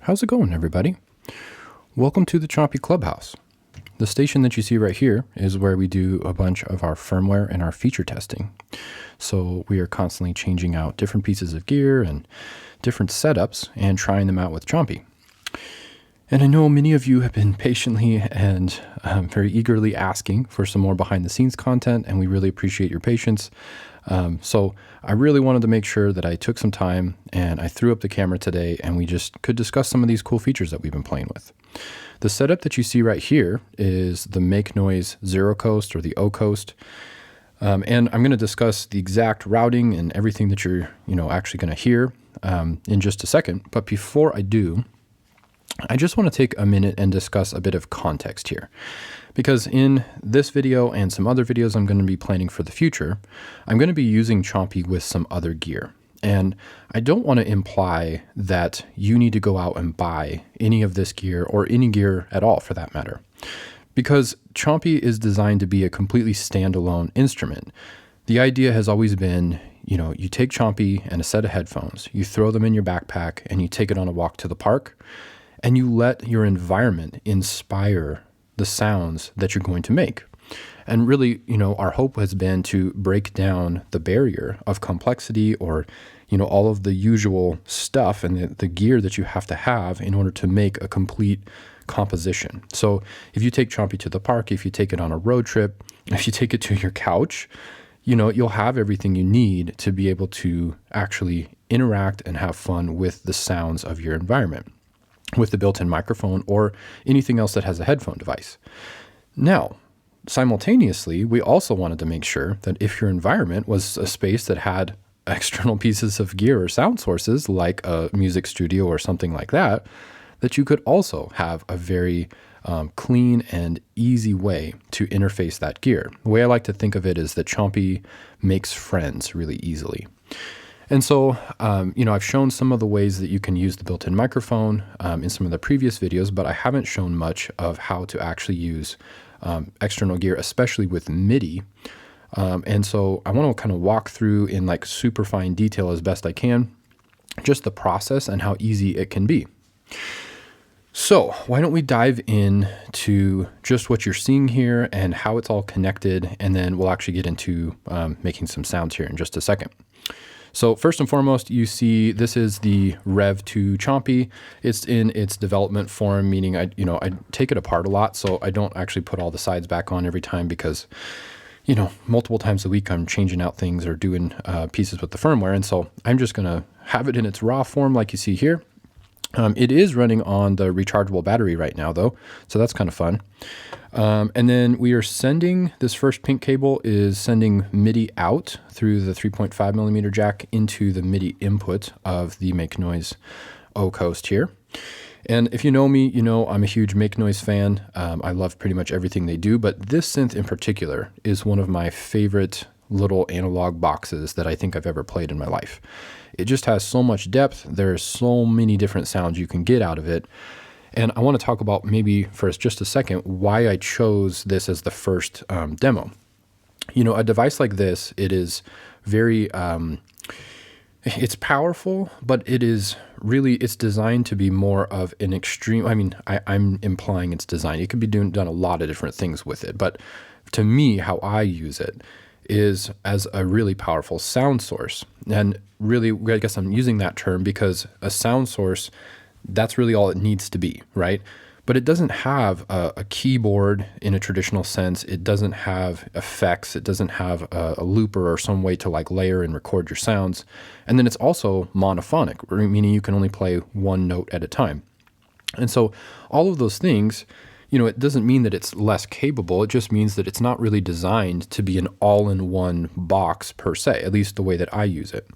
How's it going, everybody? Welcome to the Chompy Clubhouse. The station that you see right here is where we do a bunch of our firmware and our feature testing. So we are constantly changing out different pieces of gear and different setups and trying them out with Chompy. And I know many of you have been patiently and very eagerly asking for some more behind the scenes content, and we really appreciate your patience. So I really wanted to make sure that I took some time and I threw up the camera today and we just could discuss some of these cool features that we've been playing with. The setup that you see right here is the Make Noise Zero Coast or the O Coast. And I'm going to discuss the exact routing and everything that you're actually going to hear in just a second. But before I do, I just want to take a minute and discuss a bit of context here. Because in this video and some other videos I'm going to be planning for the future, I'm going to be using Chompy with some other gear. And I don't want to imply that you need to go out and buy any of this gear or any gear at all for that matter. Because Chompy is designed to be a completely standalone instrument. The idea has always been, you take Chompy and a set of headphones, you throw them in your backpack and you take it on a walk to the park and you let your environment inspire the sounds that you're going to make. And really, our hope has been to break down the barrier of complexity or, all of the usual stuff and the gear that you have to have in order to make a complete composition. So if you take Chompy to the park, if you take it on a road trip, if you take it to your couch, you'll have everything you need to be able to actually interact and have fun with the sounds of your environment, with the built-in microphone or anything else that has a headphone device. Now, simultaneously, we also wanted to make sure that if your environment was a space that had external pieces of gear or sound sources like a music studio or something like that, that you could also have a very clean and easy way to interface that gear. The way I like to think of it is that Chompy makes friends really easily. And so, I've shown some of the ways that you can use the built-in microphone in some of the previous videos, but I haven't shown much of how to actually use external gear, especially with MIDI. And so I want to kind of walk through in like super fine detail as best I can, just the process and how easy it can be. So why don't we dive in to just what you're seeing here and how it's all connected, and then we'll actually get into making some sounds here in just a second. So first and foremost, you see this is the Rev 2 Chompy. It's in its development form, meaning I take it apart a lot, so I don't actually put all the sides back on every time because, multiple times a week I'm changing out things or doing pieces with the firmware, and so I'm just going to have it in its raw form like you see here. It is running on the rechargeable battery right now, though, so that's kind of fun. And then we are sending, this first pink cable is sending MIDI out through the 3.5 millimeter jack into the MIDI input of the Make Noise O Coast here. And if you know me, I'm a huge Make Noise fan. I love pretty much everything they do, but this synth in particular is one of my favorite little analog boxes that I think I've ever played in my life. It just has so much depth. There's so many different sounds you can get out of it. And I want to talk about maybe for just a second why I chose this as the first demo. A device like this, it is very, it's powerful, but it's designed to be more of an extreme. I'm implying it's designed. It could be done a lot of different things with it. But to me, how I use it is as a really powerful sound source. And really, I guess I'm using that term because a sound source, that's really all it needs to be, right? But it doesn't have a keyboard in a traditional sense. It doesn't have effects. It doesn't have a looper or some way to like layer and record your sounds. And then it's also monophonic, meaning you can only play one note at a time. And so all of those things, it doesn't mean that it's less capable. It just means that it's not really designed to be an all-in-one box per se, at least the way that I use it.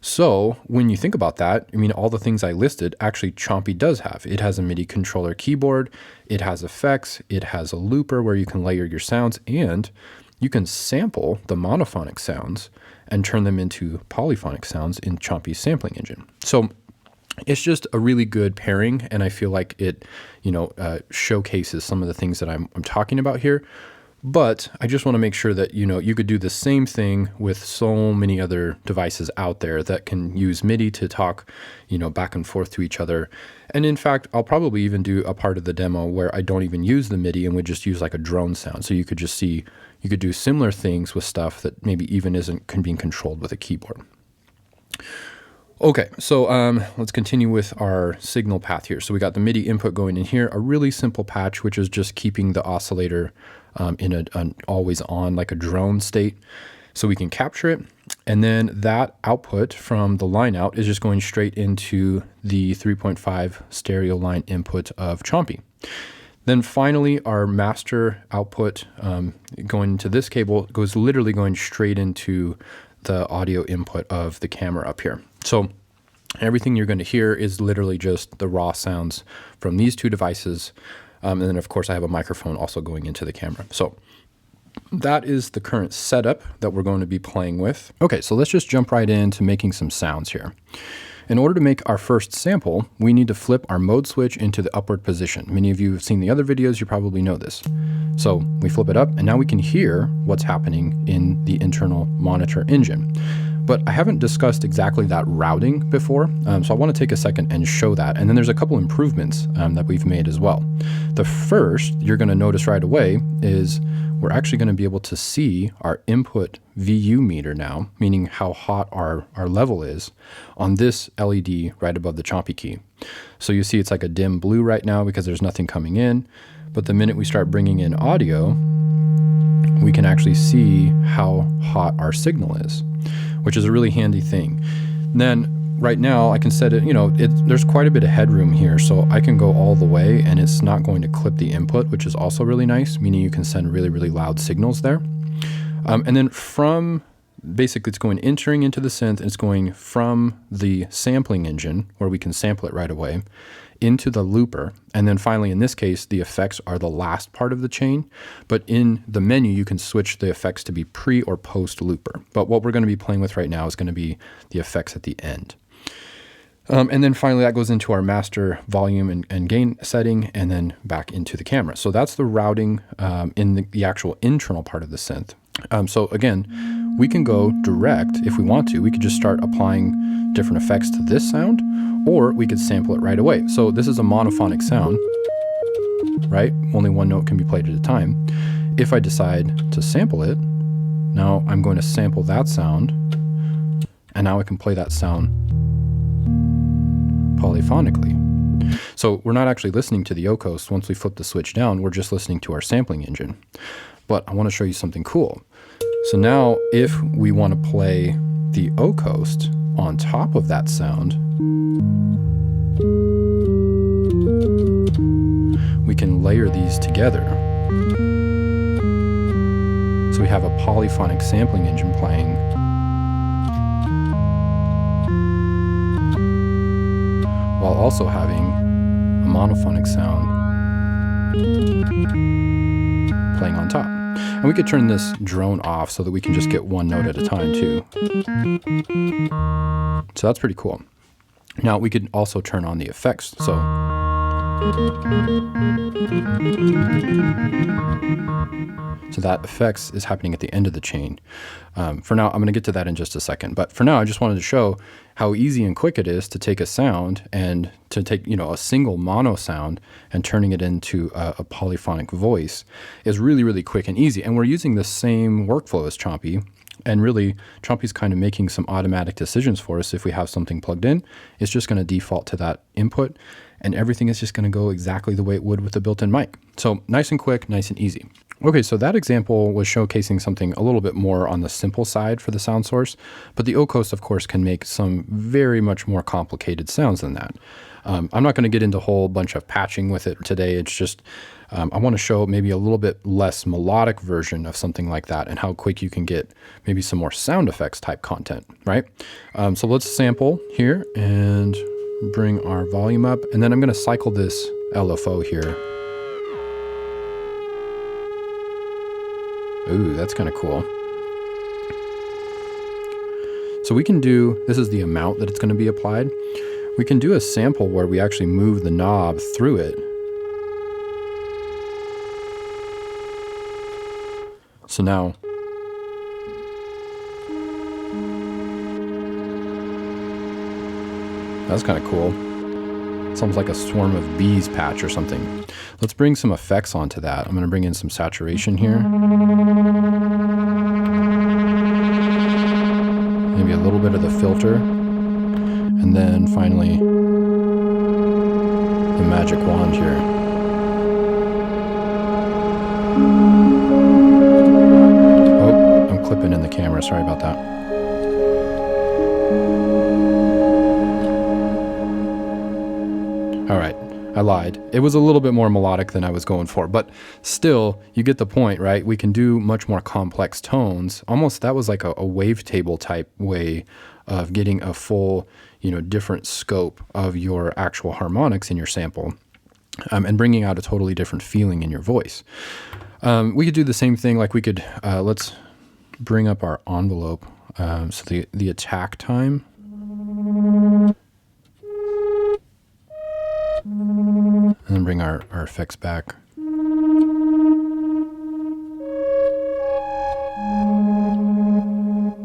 So when you think about that, all the things I listed, actually Chompy does have. It has a MIDI controller keyboard, it has effects, it has a looper where you can layer your sounds, and you can sample the monophonic sounds and turn them into polyphonic sounds in Chompy's sampling engine. So it's just a really good pairing, and I feel like it, showcases some of the things that I'm talking about here. But I just want to make sure that, you could do the same thing with so many other devices out there that can use MIDI to talk, back and forth to each other. And in fact, I'll probably even do a part of the demo where I don't even use the MIDI and would just use like a drone sound. So you could just see, you could do similar things with stuff that maybe even isn't being controlled with a keyboard. Okay, so let's continue with our signal path here. So we got the MIDI input going in here, a really simple patch, which is just keeping the oscillator in an always on, like a drone state, so we can capture it. And then that output from the line out is just going straight into the 3.5 stereo line input of Chompy. Then finally, our master output going into this cable goes literally going straight into the audio input of the camera up here. So everything you're going to hear is literally just the raw sounds from these two devices. And then, of course, I have a microphone also going into the camera. So that is the current setup that we're going to be playing with. Okay, so let's just jump right into making some sounds here. In order to make our first sample, we need to flip our mode switch into the upward position. Many of you have seen the other videos, you probably know this. So we flip it up, and now we can hear what's happening in the internal monitor engine. But I haven't discussed exactly that routing before, so I want to take a second and show that. And then there's a couple improvements that we've made as well. The first you're going to notice right away is we're actually going to be able to see our input VU meter now, meaning how hot our level is, on this LED right above the Chompy key. So you see it's like a dim blue right now because there's nothing coming in. But the minute we start bringing in audio, we can actually see how hot our signal is, which is a really handy thing. Then right now I can set it, there's quite a bit of headroom here, so I can go all the way and it's not going to clip the input, which is also really nice, meaning you can send really, really loud signals there. And then basically it's going entering into the synth, and it's going from the sampling engine, where we can sample it right away, into the looper. And then finally, in this case, the effects are the last part of the chain, but in the menu, you can switch the effects to be pre or post looper. But what we're going to be playing with right now is going to be the effects at the end. And then finally, that goes into our master volume and gain setting, and then back into the camera. So that's the routing in the actual internal part of the synth. So again, we can go direct if we want to. We could just start applying different effects to this sound, or we could sample it right away. So this is a monophonic sound, right? Only one note can be played at a time. If I decide to sample it, now I'm going to sample that sound, and now I can play that sound polyphonically. So we're not actually listening to the O-Coast. Once we flip the switch down, we're just listening to our sampling engine. But I want to show you something cool. So now if we want to play the O-Coast on top of that sound, we can layer these together. So we have a polyphonic sampling engine playing, while also having a monophonic sound playing on top. And we could turn this drone off so that we can just get one note at a time too. So that's pretty cool. Now we could also turn on the effects. So that effects is happening at the end of the chain. For now, I'm going to get to that in just a second. But for now, I just wanted to show how easy and quick it is to take a sound and to take, a single mono sound and turning it into a polyphonic voice is really, really quick and easy. And we're using the same workflow as Chompy. And really, Chompy's kind of making some automatic decisions for us. If we have something plugged in, it's just going to default to that input, and everything is just going to go exactly the way it would with the built-in mic. So nice and quick, nice and easy. Okay, so that example was showcasing something a little bit more on the simple side for the sound source, but the O-Coast, of course, can make some very much more complicated sounds than that. I'm not going to get into a whole bunch of patching with it today. It's just, I want to show maybe a little bit less melodic version of something like that and how quick you can get maybe some more sound effects type content, right? So let's sample here and bring our volume up, and then I'm going to cycle this LFO here. Ooh, that's kind of cool. So we can do, this is the amount that it's going to be applied. We can do a sample where we actually move the knob through it. So now, that's kind of cool. Sounds like a swarm of bees patch or something. Let's bring some effects onto that. I'm going to bring in some saturation here. Maybe a little bit of the filter. And then finally, the magic wand here. Oh, I'm clipping in the camera. Sorry about that. All right, I lied. It was a little bit more melodic than I was going for, but still, you get the point, right? We can do much more complex tones. Almost that was like a wavetable type way of getting a full, different scope of your actual harmonics in your sample, and bringing out a totally different feeling in your voice. We could do the same thing. Like we could, let's bring up our envelope. So the attack time. And then bring our effects back.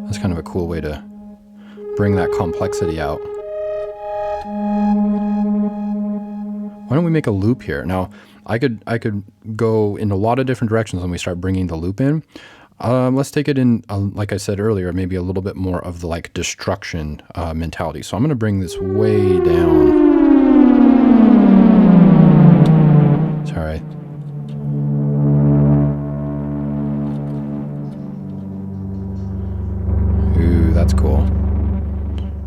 That's kind of a cool way to bring that complexity out. Why don't we make a loop here? Now, I could go in a lot of different directions when we start bringing the loop in. Let's take it in, like I said earlier, maybe a little bit more of the like destruction mentality. So I'm going to bring this way down. Sorry. Ooh, that's cool.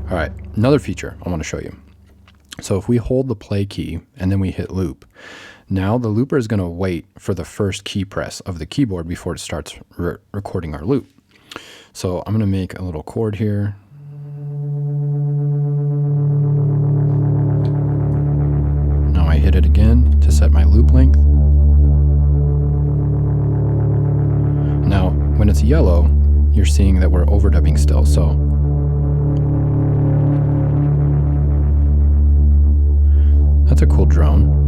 All right, another feature I want to show you. So if we hold the play key and then we hit loop, now the looper is going to wait for the first key press of the keyboard before it starts recording our loop. So I'm going to make a little chord here. Now I hit it again to set my loop length. Now, when it's yellow, you're seeing that we're overdubbing still. So that's a cool drone.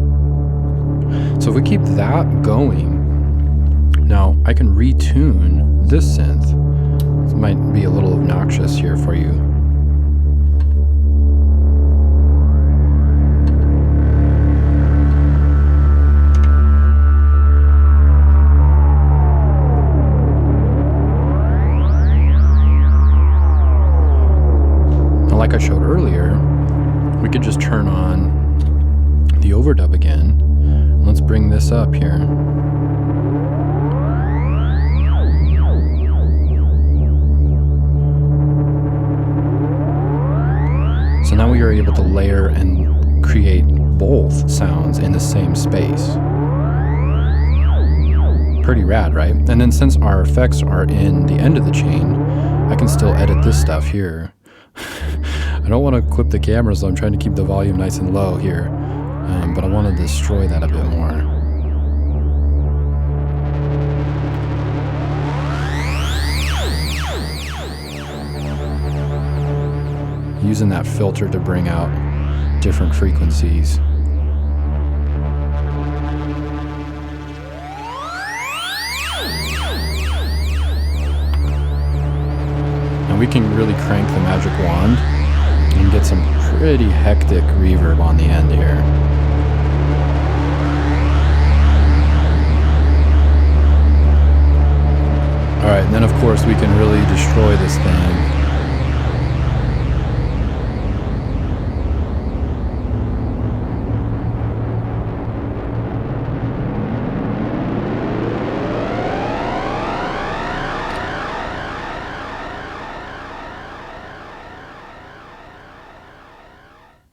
So if we keep that going, now I can retune this synth. This might be a little obnoxious here for you. Now, like I showed earlier, we could just turn on the overdub again. Let's bring this up here. So now we are able to layer and create both sounds in the same space. Pretty rad, right? And then since our effects are in the end of the chain, I can still edit this stuff here. I don't want to clip the camera, so I'm trying to keep the volume nice and low here. But I want to destroy that a bit more. Using that filter to bring out different frequencies. And we can really crank the magic wand and get some pretty hectic reverb on the end here. All right, and then of course we can really destroy this thing.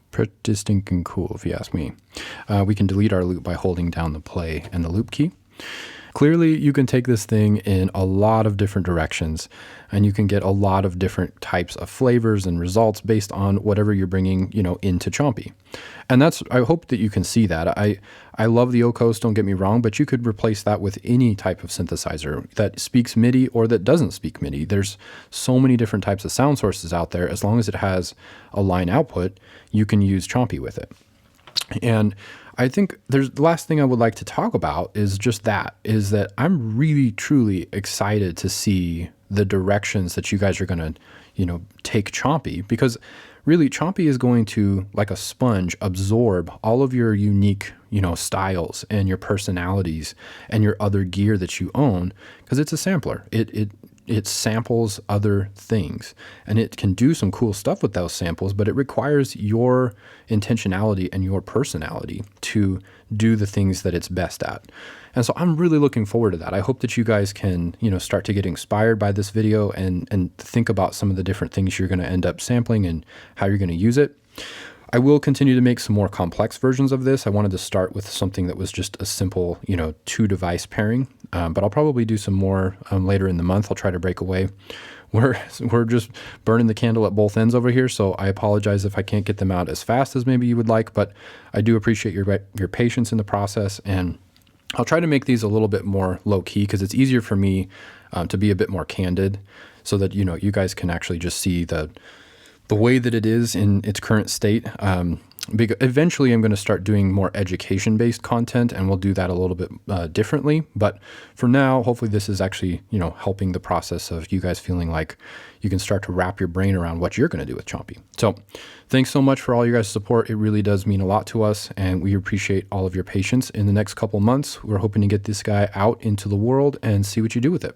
Pretty distinct and cool, if you ask me. We can delete our loop by holding down the play and the loop key. Clearly, you can take this thing in a lot of different directions, and you can get a lot of different types of flavors and results based on whatever you're bringing, into Chompy. And I hope that you can see that. I love the Ocos, don't get me wrong, but you could replace that with any type of synthesizer that speaks MIDI or that doesn't speak MIDI. There's so many different types of sound sources out there. As long as it has a line output, you can use Chompy with it. And I think the last thing I would like to talk about is just is that I'm really, truly excited to see the directions that you guys are going to, take Chompy, because really Chompy is going to, like a sponge, absorb all of your unique, styles and your personalities and your other gear that you own, because it's a sampler. It samples other things, and it can do some cool stuff with those samples, but it requires your intentionality and your personality to do the things that it's best at. And so I'm really looking forward to that. I hope that you guys can, start to get inspired by this video and think about some of the different things you're going to end up sampling and how you're going to use it. I will continue to make some more complex versions of this. I wanted to start with something that was just a simple, 2-device pairing, but I'll probably do some more later in the month. I'll try to break away. We're just burning the candle at both ends over here, so I apologize if I can't get them out as fast as maybe you would like, but I do appreciate your patience in the process, and I'll try to make these a little bit more low-key because it's easier for me to be a bit more candid, so that you guys can actually just see the way that it is in its current state. Because eventually I'm going to start doing more education-based content, and we'll do that a little bit differently. But for now, hopefully this is actually, helping the process of you guys feeling like you can start to wrap your brain around what you're going to do with Chompy. So thanks so much for all your guys' support. It really does mean a lot to us, and we appreciate all of your patience. In the next couple months, we're hoping to get this guy out into the world and see what you do with it.